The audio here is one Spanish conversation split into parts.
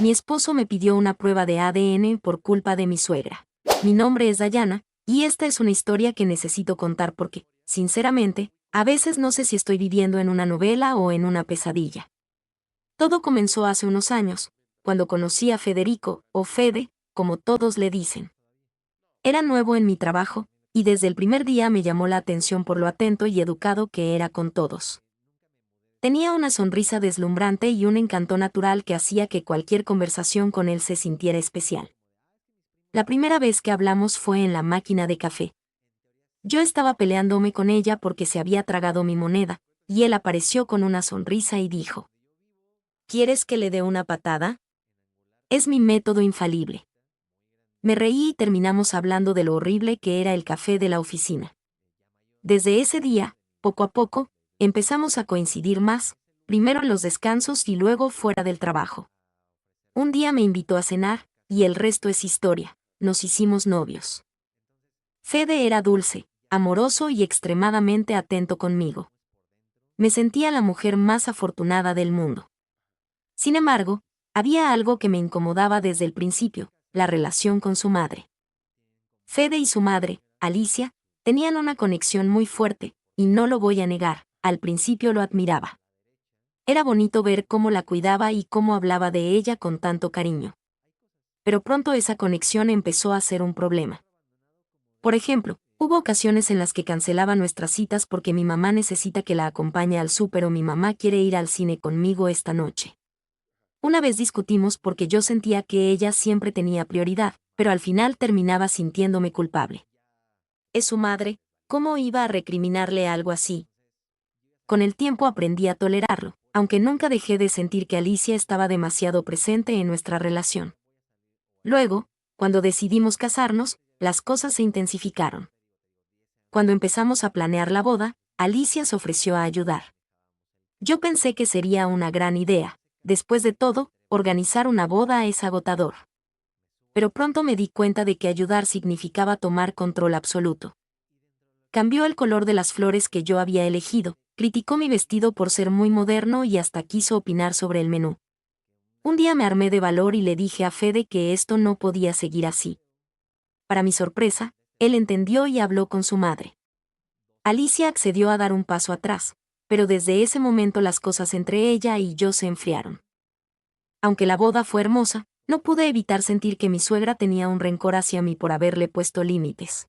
Mi esposo me pidió una prueba de ADN por culpa de mi suegra. Mi nombre es Dayana, y esta es una historia que necesito contar porque, sinceramente, a veces no sé si estoy viviendo en una novela o en una pesadilla. Todo comenzó hace unos años, cuando conocí a Federico, o Fede, como todos le dicen. Era nuevo en mi trabajo, y desde el primer día me llamó la atención por lo atento y educado que era con todos. Tenía una sonrisa deslumbrante y un encanto natural que hacía que cualquier conversación con él se sintiera especial. La primera vez que hablamos fue en la máquina de café. Yo estaba peleándome con ella porque se había tragado mi moneda, y él apareció con una sonrisa y dijo: ¿Quieres que le dé una patada? Es mi método infalible. Me reí y terminamos hablando de lo horrible que era el café de la oficina. Desde ese día, poco a poco, empezamos a coincidir más, primero en los descansos y luego fuera del trabajo. Un día me invitó a cenar, y el resto es historia. Nos hicimos novios. Fede era dulce, amoroso y extremadamente atento conmigo. Me sentía la mujer más afortunada del mundo. Sin embargo, había algo que me incomodaba desde el principio: la relación con su madre. Fede y su madre, Alicia, tenían una conexión muy fuerte, y no lo voy a negar, al principio lo admiraba. Era bonito ver cómo la cuidaba y cómo hablaba de ella con tanto cariño. Pero pronto esa conexión empezó a ser un problema. Por ejemplo, hubo ocasiones en las que cancelaba nuestras citas porque mi mamá necesita que la acompañe al súper o mi mamá quiere ir al cine conmigo esta noche. Una vez discutimos porque yo sentía que ella siempre tenía prioridad, pero al final terminaba sintiéndome culpable. Es su madre, ¿cómo iba a recriminarle algo así? Con el tiempo aprendí a tolerarlo, aunque nunca dejé de sentir que Alicia estaba demasiado presente en nuestra relación. Luego, cuando decidimos casarnos, las cosas se intensificaron. Cuando empezamos a planear la boda, Alicia se ofreció a ayudar. Yo pensé que sería una gran idea. Después de todo, organizar una boda es agotador. Pero pronto me di cuenta de que ayudar significaba tomar control absoluto. Cambió el color de las flores que yo había elegido, criticó mi vestido por ser muy moderno y hasta quiso opinar sobre el menú. Un día me armé de valor y le dije a Fede que esto no podía seguir así. Para mi sorpresa, él entendió y habló con su madre. Alicia accedió a dar un paso atrás, pero desde ese momento las cosas entre ella y yo se enfriaron. Aunque la boda fue hermosa, no pude evitar sentir que mi suegra tenía un rencor hacia mí por haberle puesto límites.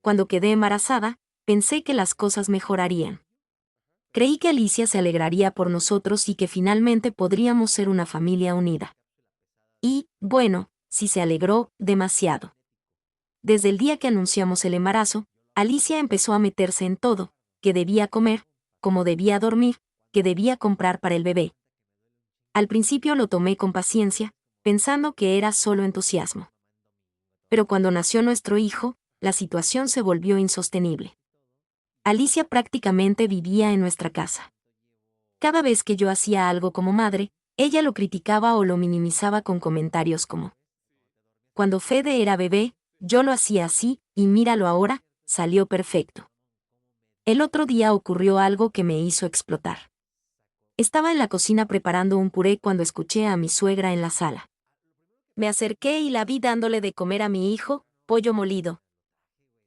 Cuando quedé embarazada, pensé que las cosas mejorarían. Creí que Alicia se alegraría por nosotros y que finalmente podríamos ser una familia unida. Y, bueno, sí se alegró, demasiado. Desde el día que anunciamos el embarazo, Alicia empezó a meterse en todo: qué debía comer, cómo debía dormir, qué debía comprar para el bebé. Al principio lo tomé con paciencia, pensando que era solo entusiasmo. Pero cuando nació nuestro hijo, la situación se volvió insostenible. Alicia prácticamente vivía en nuestra casa. Cada vez que yo hacía algo como madre, ella lo criticaba o lo minimizaba con comentarios como: cuando Fede era bebé, yo lo hacía así, y míralo ahora, salió perfecto. El otro día ocurrió algo que me hizo explotar. Estaba en la cocina preparando un puré cuando escuché a mi suegra en la sala. Me acerqué y la vi dándole de comer a mi hijo, pollo molido.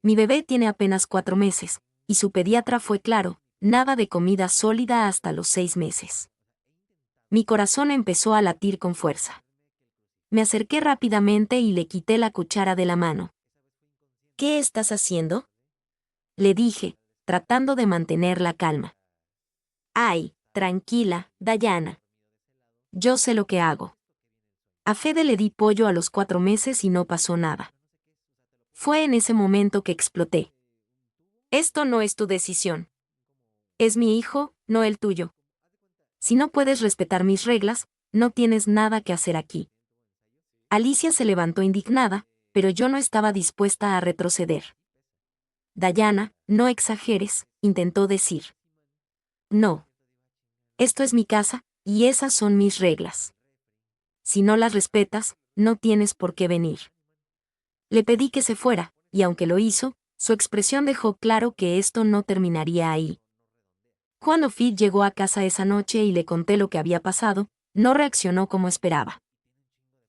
Mi bebé tiene apenas 4 meses, y su pediatra fue claro: nada de comida sólida hasta los 6 meses. Mi corazón empezó a latir con fuerza. Me acerqué rápidamente y le quité la cuchara de la mano. ¿Qué estás haciendo?, le dije, tratando de mantener la calma. Ay, tranquila, Dayana. Yo sé lo que hago. A Fede le di pollo a los 4 meses y no pasó nada. Fue en ese momento que exploté. Esto no es tu decisión. Es mi hijo, no el tuyo. Si no puedes respetar mis reglas, no tienes nada que hacer aquí. Alicia se levantó indignada, pero yo no estaba dispuesta a retroceder. Dayana, no exageres, intentó decir. No. Esto es mi casa, y esas son mis reglas. Si no las respetas, no tienes por qué venir. Le pedí que se fuera, y aunque lo hizo, su expresión dejó claro que esto no terminaría ahí. Cuando Fit llegó a casa esa noche y le conté lo que había pasado, no reaccionó como esperaba.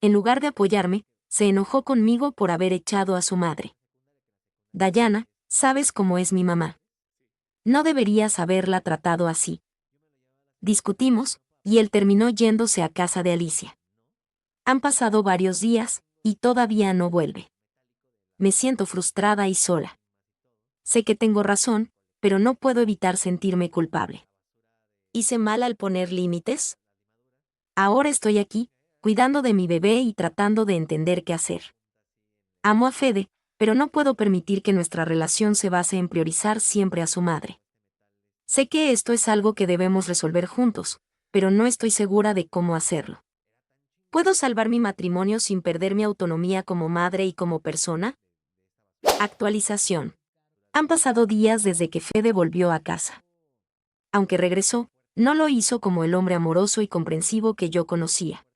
En lugar de apoyarme, se enojó conmigo por haber echado a su madre. Dayana, sabes cómo es mi mamá. No deberías haberla tratado así. Discutimos, y él terminó yéndose a casa de Alicia. Han pasado varios días, y todavía no vuelve. Me siento frustrada y sola. Sé que tengo razón, pero no puedo evitar sentirme culpable. ¿Hice mal al poner límites? Ahora estoy aquí, cuidando de mi bebé y tratando de entender qué hacer. Amo a Fede, pero no puedo permitir que nuestra relación se base en priorizar siempre a su madre. Sé que esto es algo que debemos resolver juntos, pero no estoy segura de cómo hacerlo. ¿Puedo salvar mi matrimonio sin perder mi autonomía como madre y como persona? Actualización. Han pasado días desde que Fede volvió a casa. Aunque regresó, no lo hizo como el hombre amoroso y comprensivo que yo conocía.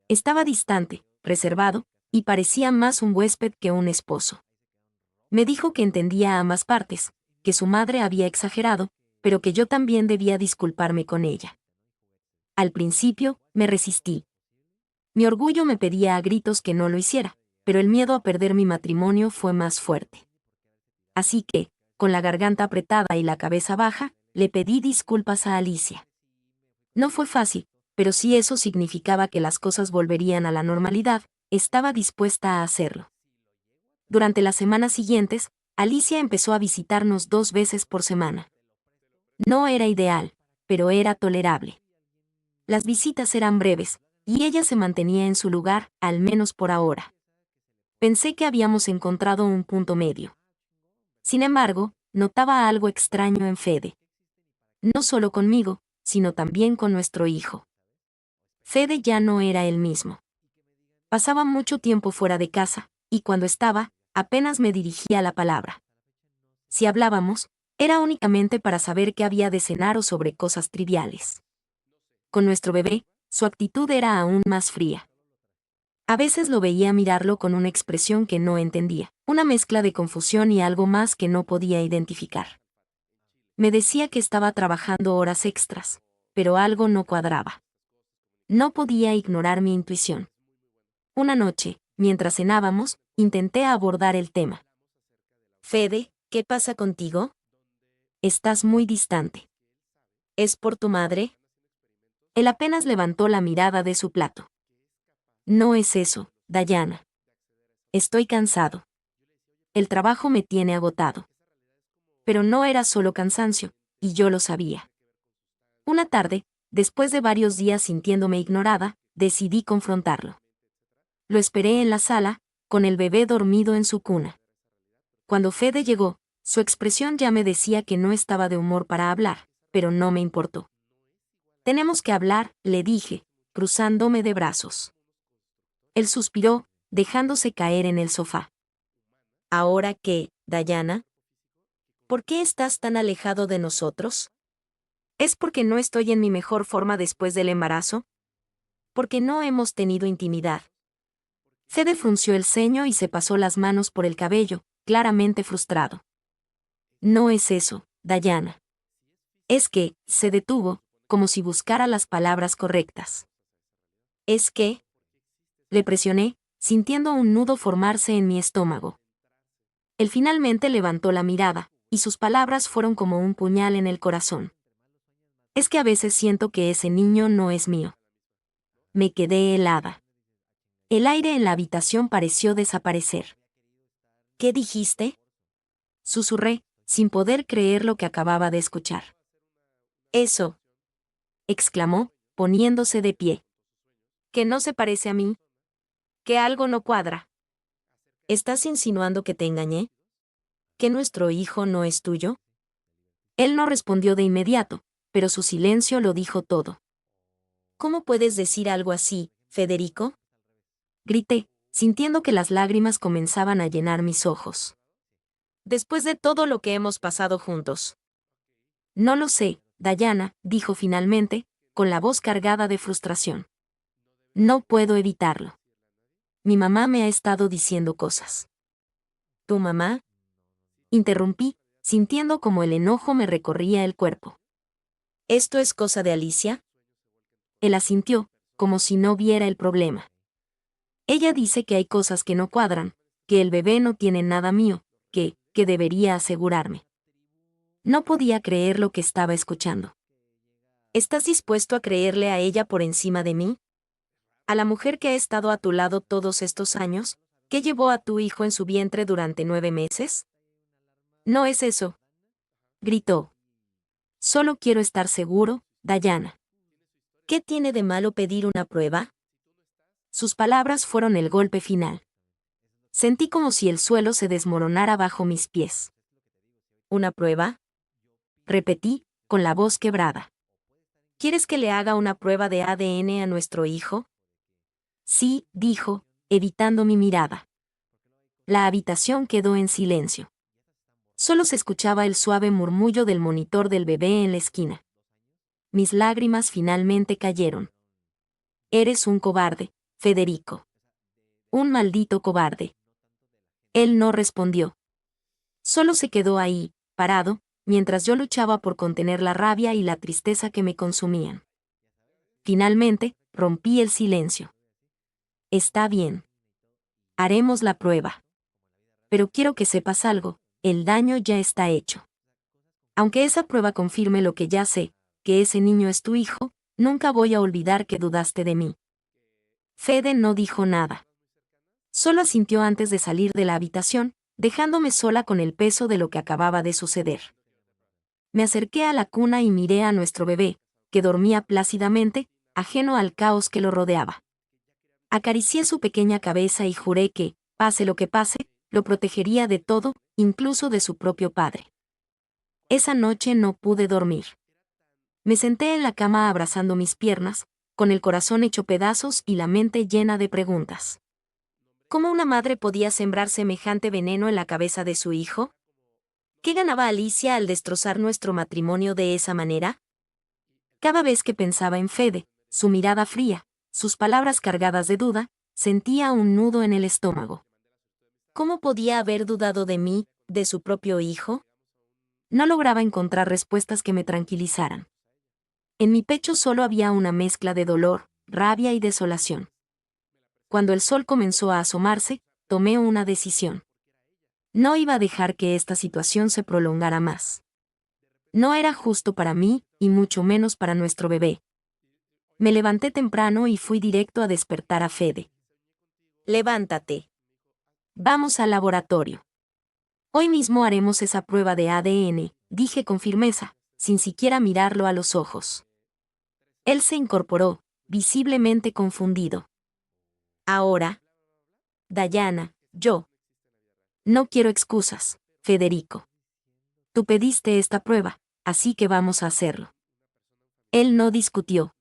Estaba distante, reservado, y parecía más un huésped que un esposo. Me dijo que entendía ambas partes, que su madre había exagerado, pero que yo también debía disculparme con ella. Al principio, me resistí. Mi orgullo me pedía a gritos que no lo hiciera, pero el miedo a perder mi matrimonio fue más fuerte. Así que, con la garganta apretada y la cabeza baja, le pedí disculpas a Alicia. No fue fácil, pero si eso significaba que las cosas volverían a la normalidad, estaba dispuesta a hacerlo. Durante las semanas siguientes, Alicia empezó a visitarnos 2 veces por semana. No era ideal, pero era tolerable. Las visitas eran breves, y ella se mantenía en su lugar, al menos por ahora. Pensé que habíamos encontrado un punto medio. Sin embargo, notaba algo extraño en Fede. No solo conmigo, sino también con nuestro hijo. Fede ya no era el mismo. Pasaba mucho tiempo fuera de casa, y cuando estaba, apenas me dirigía la palabra. Si hablábamos, era únicamente para saber qué había de cenar o sobre cosas triviales. Con nuestro bebé, su actitud era aún más fría. A veces lo veía mirarlo con una expresión que no entendía, una mezcla de confusión y algo más que no podía identificar. Me decía que estaba trabajando horas extras, pero algo no cuadraba. No podía ignorar mi intuición. Una noche, mientras cenábamos, intenté abordar el tema. Fede, ¿qué pasa contigo? Estás muy distante. ¿Es por tu madre? Él apenas levantó la mirada de su plato. No es eso, Dayana. Estoy cansado. El trabajo me tiene agotado. Pero no era solo cansancio, y yo lo sabía. Una tarde, después de varios días sintiéndome ignorada, decidí confrontarlo. Lo esperé en la sala, con el bebé dormido en su cuna. Cuando Fede llegó, su expresión ya me decía que no estaba de humor para hablar, pero no me importó. Tenemos que hablar, le dije, cruzándome de brazos. Él suspiró, dejándose caer en el sofá. ¿Ahora qué, Dayana? ¿Por qué estás tan alejado de nosotros? ¿Es porque no estoy en mi mejor forma después del embarazo? Porque no hemos tenido intimidad. Fede frunció el ceño y se pasó las manos por el cabello, claramente frustrado. No es eso, Dayana. Es que, se detuvo, como si buscara las palabras correctas. ¿Es que? Le presioné, sintiendo un nudo formarse en mi estómago. Él finalmente levantó la mirada, y sus palabras fueron como un puñal en el corazón. Es que a veces siento que ese niño no es mío. Me quedé helada. El aire en la habitación pareció desaparecer. ¿Qué dijiste? Susurré, sin poder creer lo que acababa de escuchar. Eso, exclamó, poniéndose de pie. ¿Que no se parece a mí? ¿Que algo no cuadra? ¿Estás insinuando que te engañé? ¿Que nuestro hijo no es tuyo? Él no respondió de inmediato, pero su silencio lo dijo todo. ¿Cómo puedes decir algo así, Federico? Grité, sintiendo que las lágrimas comenzaban a llenar mis ojos. Después de todo lo que hemos pasado juntos. No lo sé, Dayana, dijo finalmente, con la voz cargada de frustración. No puedo evitarlo. Mi mamá me ha estado diciendo cosas. ¿Tu mamá? Interrumpí, sintiendo como el enojo me recorría el cuerpo. ¿Esto es cosa de Alicia? Él asintió, como si no viera el problema. Ella dice que hay cosas que no cuadran, que el bebé no tiene nada mío, que debería asegurarme. No podía creer lo que estaba escuchando. ¿Estás dispuesto a creerle a ella por encima de mí? ¿A la mujer que ha estado a tu lado todos estos años, que llevó a tu hijo en su vientre durante 9 meses? No es eso, gritó. Solo quiero estar seguro, Dayana. ¿Qué tiene de malo pedir una prueba? Sus palabras fueron el golpe final. Sentí como si el suelo se desmoronara bajo mis pies. ¿Una prueba? Repetí, con la voz quebrada. ¿Quieres que le haga una prueba de ADN a nuestro hijo? Sí, dijo, evitando mi mirada. La habitación quedó en silencio. Solo se escuchaba el suave murmullo del monitor del bebé en la esquina. Mis lágrimas finalmente cayeron. Eres un cobarde, Federico. Un maldito cobarde. Él no respondió. Solo se quedó ahí, parado, mientras yo luchaba por contener la rabia y la tristeza que me consumían. Finalmente, rompí el silencio. Está bien. Haremos la prueba. Pero quiero que sepas algo, el daño ya está hecho. Aunque esa prueba confirme lo que ya sé, que ese niño es tu hijo, nunca voy a olvidar que dudaste de mí. Fede no dijo nada. Solo asintió antes de salir de la habitación, dejándome sola con el peso de lo que acababa de suceder. Me acerqué a la cuna y miré a nuestro bebé, que dormía plácidamente, ajeno al caos que lo rodeaba. Acaricié su pequeña cabeza y juré que, pase lo que pase, lo protegería de todo, incluso de su propio padre. Esa noche no pude dormir. Me senté en la cama abrazando mis piernas, con el corazón hecho pedazos y la mente llena de preguntas. ¿Cómo una madre podía sembrar semejante veneno en la cabeza de su hijo? ¿Qué ganaba Alicia al destrozar nuestro matrimonio de esa manera? Cada vez que pensaba en Fede, su mirada fría, sus palabras cargadas de duda, sentía un nudo en el estómago. ¿Cómo podía haber dudado de mí, de su propio hijo? No lograba encontrar respuestas que me tranquilizaran. En mi pecho solo había una mezcla de dolor, rabia y desolación. Cuando el sol comenzó a asomarse, tomé una decisión. No iba a dejar que esta situación se prolongara más. No era justo para mí, y mucho menos para nuestro bebé. Me levanté temprano y fui directo a despertar a Fede. Levántate. Vamos al laboratorio. Hoy mismo haremos esa prueba de ADN, dije con firmeza, sin siquiera mirarlo a los ojos. Él se incorporó, visiblemente confundido. Ahora, Dayana, yo. No quiero excusas, Federico. Tú pediste esta prueba, así que vamos a hacerlo. Él no discutió.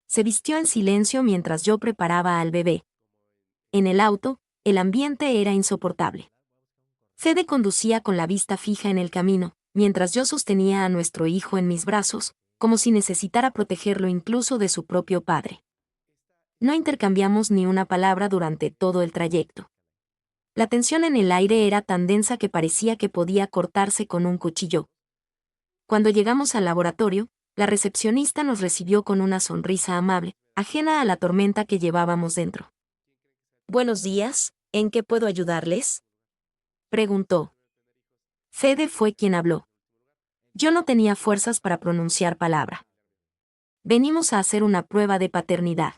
Se vistió en silencio mientras yo preparaba al bebé. En el auto, el ambiente era insoportable. Fede conducía con la vista fija en el camino, mientras yo sostenía a nuestro hijo en mis brazos, como si necesitara protegerlo incluso de su propio padre. No intercambiamos ni una palabra durante todo el trayecto. La tensión en el aire era tan densa que parecía que podía cortarse con un cuchillo. Cuando llegamos al laboratorio, la recepcionista nos recibió con una sonrisa amable, ajena a la tormenta que llevábamos dentro. Buenos días, ¿en qué puedo ayudarles?, preguntó. Fede fue quien habló. Yo no tenía fuerzas para pronunciar palabra. Venimos a hacer una prueba de paternidad.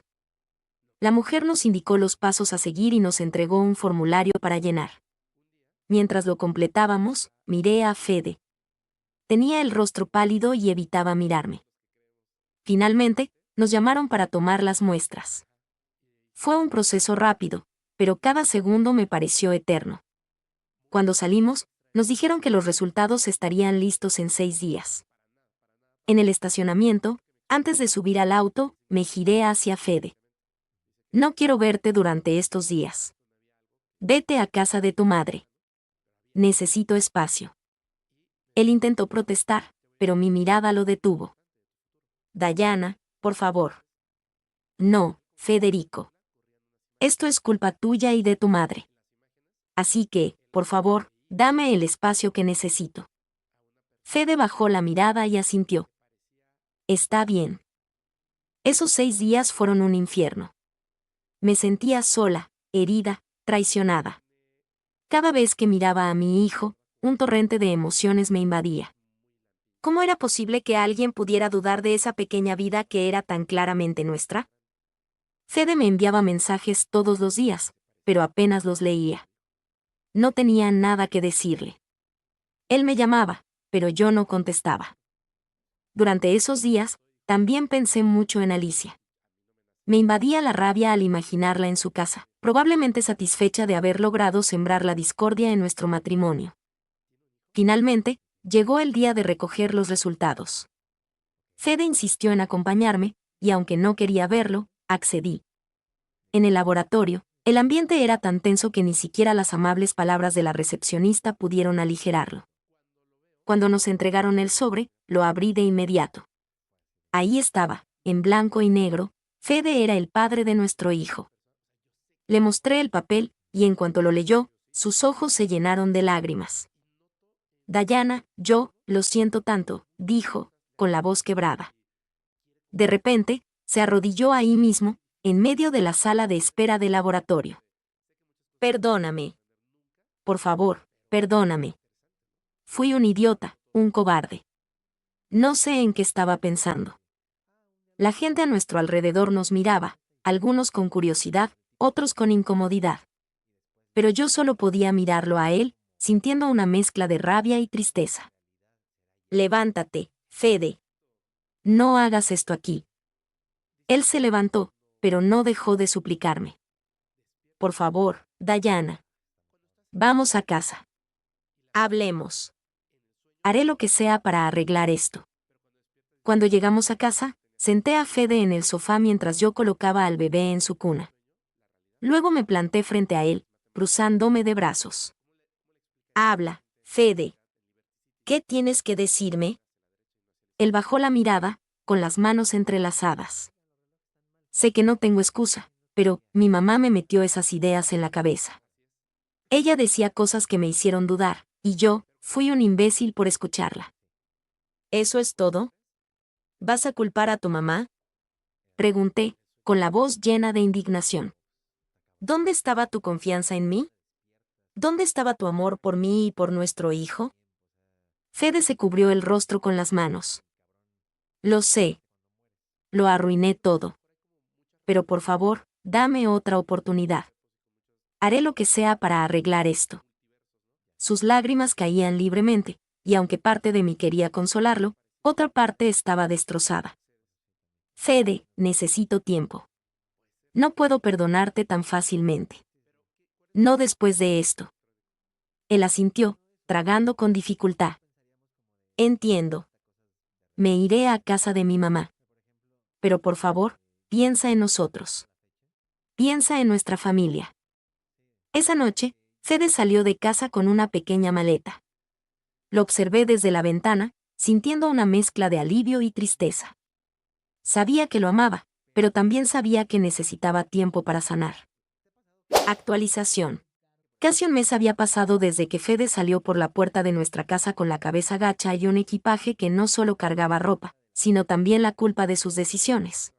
La mujer nos indicó los pasos a seguir y nos entregó un formulario para llenar. Mientras lo completábamos, miré a Fede. Tenía el rostro pálido y evitaba mirarme. Finalmente, nos llamaron para tomar las muestras. Fue un proceso rápido, pero cada segundo me pareció eterno. Cuando salimos, nos dijeron que los resultados estarían listos en 6 días. En el estacionamiento, antes de subir al auto, me giré hacia Fede. No quiero verte durante estos días. Vete a casa de tu madre. Necesito espacio. Él intentó protestar, pero mi mirada lo detuvo. Dayana, por favor. No, Federico. Esto es culpa tuya y de tu madre. Así que, por favor, dame el espacio que necesito. Fede bajó la mirada y asintió. Está bien. Esos 6 días fueron un infierno. Me sentía sola, herida, traicionada. Cada vez que miraba a mi hijo, un torrente de emociones me invadía. ¿Cómo era posible que alguien pudiera dudar de esa pequeña vida que era tan claramente nuestra? Fede me enviaba mensajes todos los días, pero apenas los leía. No tenía nada que decirle. Él me llamaba, pero yo no contestaba. Durante esos días, también pensé mucho en Alicia. Me invadía la rabia al imaginarla en su casa, probablemente satisfecha de haber logrado sembrar la discordia en nuestro matrimonio. Finalmente, llegó el día de recoger los resultados. Fede insistió en acompañarme, y aunque no quería verlo, accedí. En el laboratorio, el ambiente era tan tenso que ni siquiera las amables palabras de la recepcionista pudieron aligerarlo. Cuando nos entregaron el sobre, lo abrí de inmediato. Ahí estaba, en blanco y negro, Fede era el padre de nuestro hijo. Le mostré el papel, y en cuanto lo leyó, sus ojos se llenaron de lágrimas. Dayana, lo siento tanto, dijo, con la voz quebrada. De repente, se arrodilló ahí mismo, en medio de la sala de espera del laboratorio. Perdóname. Por favor, perdóname. Fui un idiota, un cobarde. No sé en qué estaba pensando. La gente a nuestro alrededor nos miraba, algunos con curiosidad, otros con incomodidad. Pero yo solo podía mirarlo a él, sintiendo una mezcla de rabia y tristeza. Levántate, Fede. No hagas esto aquí. Él se levantó, pero no dejó de suplicarme. Por favor, Dayana. Vamos a casa. Hablemos. Haré lo que sea para arreglar esto. Cuando llegamos a casa, senté a Fede en el sofá mientras yo colocaba al bebé en su cuna. Luego me planté frente a él, cruzándome de brazos. Habla, Fede. ¿Qué tienes que decirme? Él bajó la mirada, con las manos entrelazadas. Sé que no tengo excusa, pero mi mamá me metió esas ideas en la cabeza. Ella decía cosas que me hicieron dudar, y yo, fui un imbécil por escucharla. ¿Eso es todo? ¿Vas a culpar a tu mamá? Pregunté, con la voz llena de indignación. ¿Dónde estaba tu confianza en mí? ¿Dónde estaba tu amor por mí y por nuestro hijo? Fede se cubrió el rostro con las manos. Lo sé. Lo arruiné todo. Pero por favor, dame otra oportunidad. Haré lo que sea para arreglar esto. Sus lágrimas caían libremente, y aunque parte de mí quería consolarlo, otra parte estaba destrozada. Fede, necesito tiempo. No puedo perdonarte tan fácilmente. No después de esto. Él asintió, tragando con dificultad. Entiendo. Me iré a casa de mi mamá. Pero por favor, piensa en nosotros. Piensa en nuestra familia. Esa noche, Fede salió de casa con una pequeña maleta. Lo observé desde la ventana, sintiendo una mezcla de alivio y tristeza. Sabía que lo amaba, pero también sabía que necesitaba tiempo para sanar. Actualización. Casi un mes había pasado desde que Fede salió por la puerta de nuestra casa con la cabeza gacha y un equipaje que no solo cargaba ropa, sino también la culpa de sus decisiones.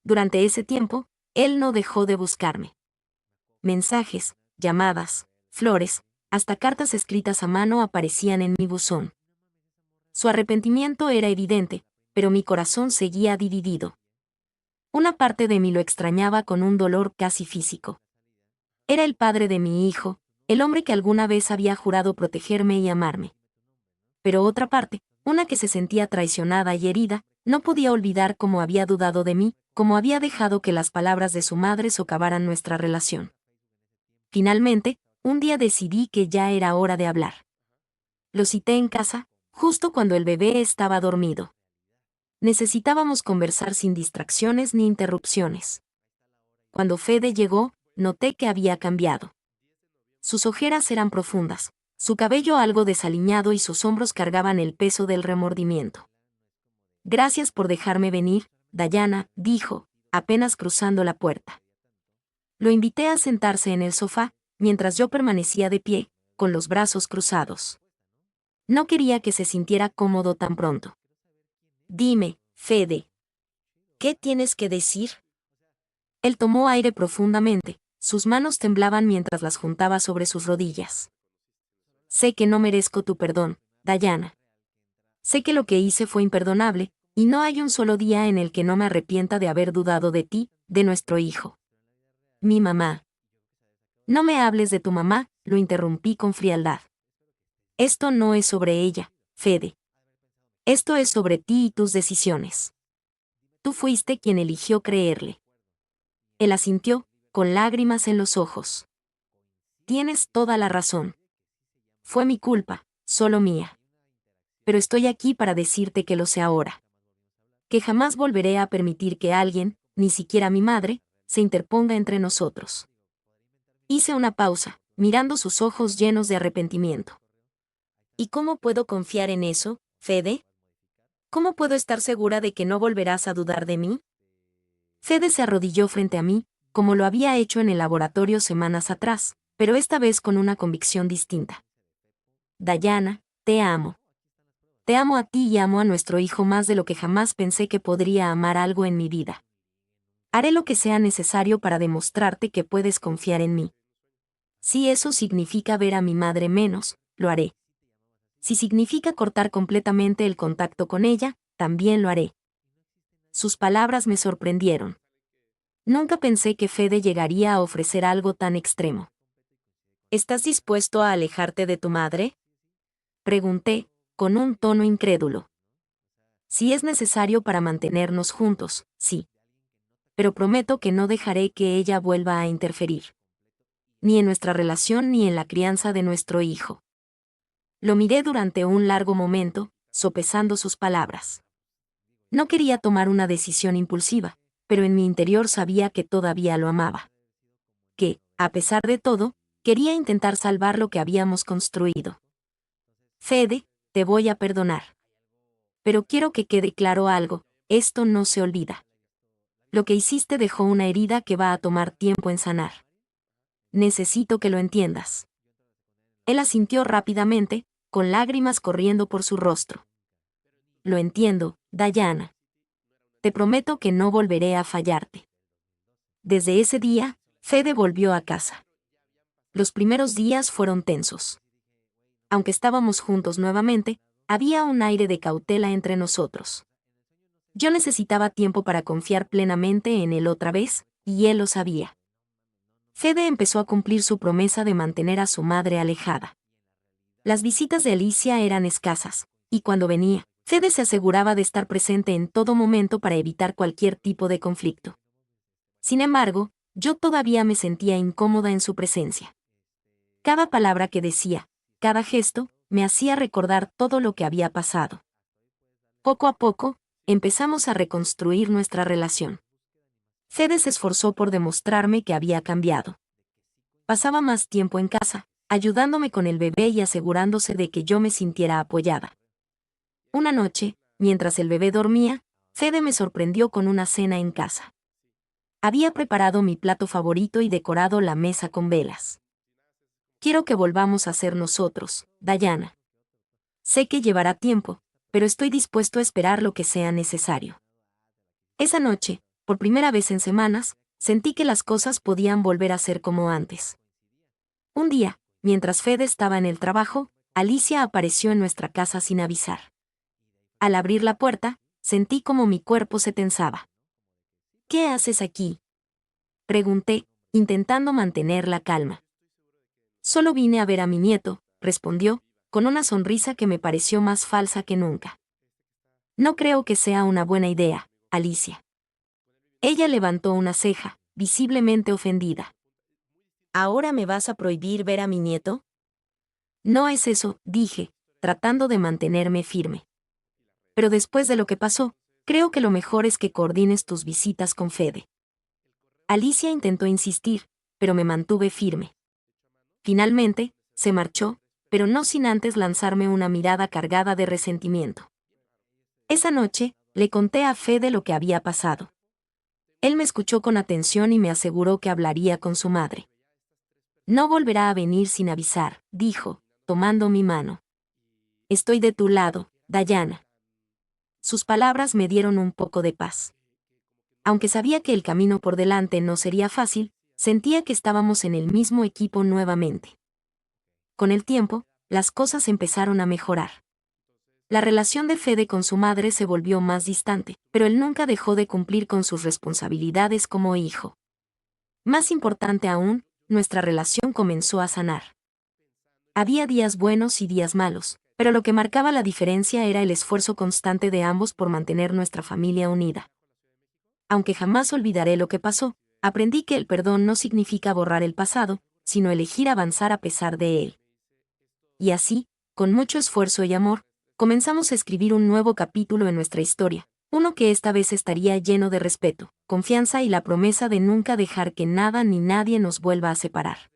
Durante ese tiempo, él no dejó de buscarme. Mensajes, llamadas, flores, hasta cartas escritas a mano aparecían en mi buzón. Su arrepentimiento era evidente, pero mi corazón seguía dividido. Una parte de mí lo extrañaba con un dolor casi físico. Era el padre de mi hijo, el hombre que alguna vez había jurado protegerme y amarme. Pero otra parte, una que se sentía traicionada y herida, no podía olvidar cómo había dudado de mí, cómo había dejado que las palabras de su madre socavaran nuestra relación. Finalmente, un día decidí que ya era hora de hablar. Lo cité en casa, justo cuando el bebé estaba dormido. Necesitábamos conversar sin distracciones ni interrupciones. Cuando Fede llegó, noté que había cambiado. Sus ojeras eran profundas, su cabello algo desaliñado y sus hombros cargaban el peso del remordimiento. Gracias por dejarme venir, Dayana, dijo, apenas cruzando la puerta. Lo invité a sentarse en el sofá, mientras yo permanecía de pie, con los brazos cruzados. No quería que se sintiera cómodo tan pronto. Dime, Fede. ¿Qué tienes que decir? Él tomó aire profundamente, sus manos temblaban mientras las juntaba sobre sus rodillas. Sé que no merezco tu perdón, Diana. Sé que lo que hice fue imperdonable, y no hay un solo día en el que no me arrepienta de haber dudado de ti, de nuestro hijo. Mi mamá. No me hables de tu mamá, lo interrumpí con frialdad. Esto no es sobre ella, Fede. Esto es sobre ti y tus decisiones. Tú fuiste quien eligió creerle. Él asintió, con lágrimas en los ojos. Tienes toda la razón. Fue mi culpa, solo mía. Pero estoy aquí para decirte que lo sé ahora. Que jamás volveré a permitir que alguien, ni siquiera mi madre, se interponga entre nosotros. Hice una pausa, mirando sus ojos llenos de arrepentimiento. ¿Y cómo puedo confiar en eso, Fede? ¿Cómo puedo estar segura de que no volverás a dudar de mí? Fede se arrodilló frente a mí, como lo había hecho en el laboratorio semanas atrás, pero esta vez con una convicción distinta. Diana, te amo. Te amo a ti y amo a nuestro hijo más de lo que jamás pensé que podría amar algo en mi vida. Haré lo que sea necesario para demostrarte que puedes confiar en mí. Si eso significa ver a mi madre menos, lo haré. Si significa cortar completamente el contacto con ella, también lo haré. Sus palabras me sorprendieron. Nunca pensé que Fede llegaría a ofrecer algo tan extremo. ¿Estás dispuesto a alejarte de tu madre? Pregunté, con un tono incrédulo. Si es necesario para mantenernos juntos, sí. Pero prometo que no dejaré que ella vuelva a interferir. Ni en nuestra relación ni en la crianza de nuestro hijo. Lo miré durante un largo momento, sopesando sus palabras. No quería tomar una decisión impulsiva, pero en mi interior sabía que todavía lo amaba. Que, a pesar de todo, quería intentar salvar lo que habíamos construido. Fede, te voy a perdonar. Pero quiero que quede claro algo, esto no se olvida. Lo que hiciste dejó una herida que va a tomar tiempo en sanar. Necesito que lo entiendas. Él asintió rápidamente, con lágrimas corriendo por su rostro. Lo entiendo, Diana. Te prometo que no volveré a fallarte. Desde ese día, Fede volvió a casa. Los primeros días fueron tensos. Aunque estábamos juntos nuevamente, había un aire de cautela entre nosotros. Yo necesitaba tiempo para confiar plenamente en él otra vez, y él lo sabía. Fede empezó a cumplir su promesa de mantener a su madre alejada. Las visitas de Alicia eran escasas, y cuando venía, Fede se aseguraba de estar presente en todo momento para evitar cualquier tipo de conflicto. Sin embargo, yo todavía me sentía incómoda en su presencia. Cada palabra que decía, cada gesto, me hacía recordar todo lo que había pasado. Poco a poco, empezamos a reconstruir nuestra relación. Fede se esforzó por demostrarme que había cambiado. Pasaba más tiempo en casa, ayudándome con el bebé y asegurándose de que yo me sintiera apoyada. Una noche, mientras el bebé dormía, Fede me sorprendió con una cena en casa. Había preparado mi plato favorito y decorado la mesa con velas. Quiero que volvamos a ser nosotros, Diana. Sé que llevará tiempo, pero estoy dispuesto a esperar lo que sea necesario. Esa noche, por primera vez en semanas, sentí que las cosas podían volver a ser como antes. Un día, mientras Fede estaba en el trabajo, Alicia apareció en nuestra casa sin avisar. Al abrir la puerta, sentí como mi cuerpo se tensaba. ¿Qué haces aquí? Pregunté, intentando mantener la calma. Solo vine a ver a mi nieto, respondió, con una sonrisa que me pareció más falsa que nunca. No creo que sea una buena idea, Alicia. Ella levantó una ceja, visiblemente ofendida. ¿Ahora me vas a prohibir ver a mi nieto? No es eso, dije, tratando de mantenerme firme. Pero después de lo que pasó, creo que lo mejor es que coordines tus visitas con Fede. Alicia intentó insistir, pero me mantuve firme. Finalmente, se marchó, pero no sin antes lanzarme una mirada cargada de resentimiento. Esa noche, le conté a Fede lo que había pasado. Él me escuchó con atención y me aseguró que hablaría con su madre. No volverá a venir sin avisar, dijo, tomando mi mano. Estoy de tu lado, Diana. Sus palabras me dieron un poco de paz. Aunque sabía que el camino por delante no sería fácil, sentía que estábamos en el mismo equipo nuevamente. Con el tiempo, las cosas empezaron a mejorar. La relación de Fede con su madre se volvió más distante, pero él nunca dejó de cumplir con sus responsabilidades como hijo. Más importante aún, nuestra relación comenzó a sanar. Había días buenos y días malos, pero lo que marcaba la diferencia era el esfuerzo constante de ambos por mantener nuestra familia unida. Aunque jamás olvidaré lo que pasó, aprendí que el perdón no significa borrar el pasado, sino elegir avanzar a pesar de él. Y así, con mucho esfuerzo y amor, comenzamos a escribir un nuevo capítulo en nuestra historia, uno que esta vez estaría lleno de respeto, confianza y la promesa de nunca dejar que nada ni nadie nos vuelva a separar.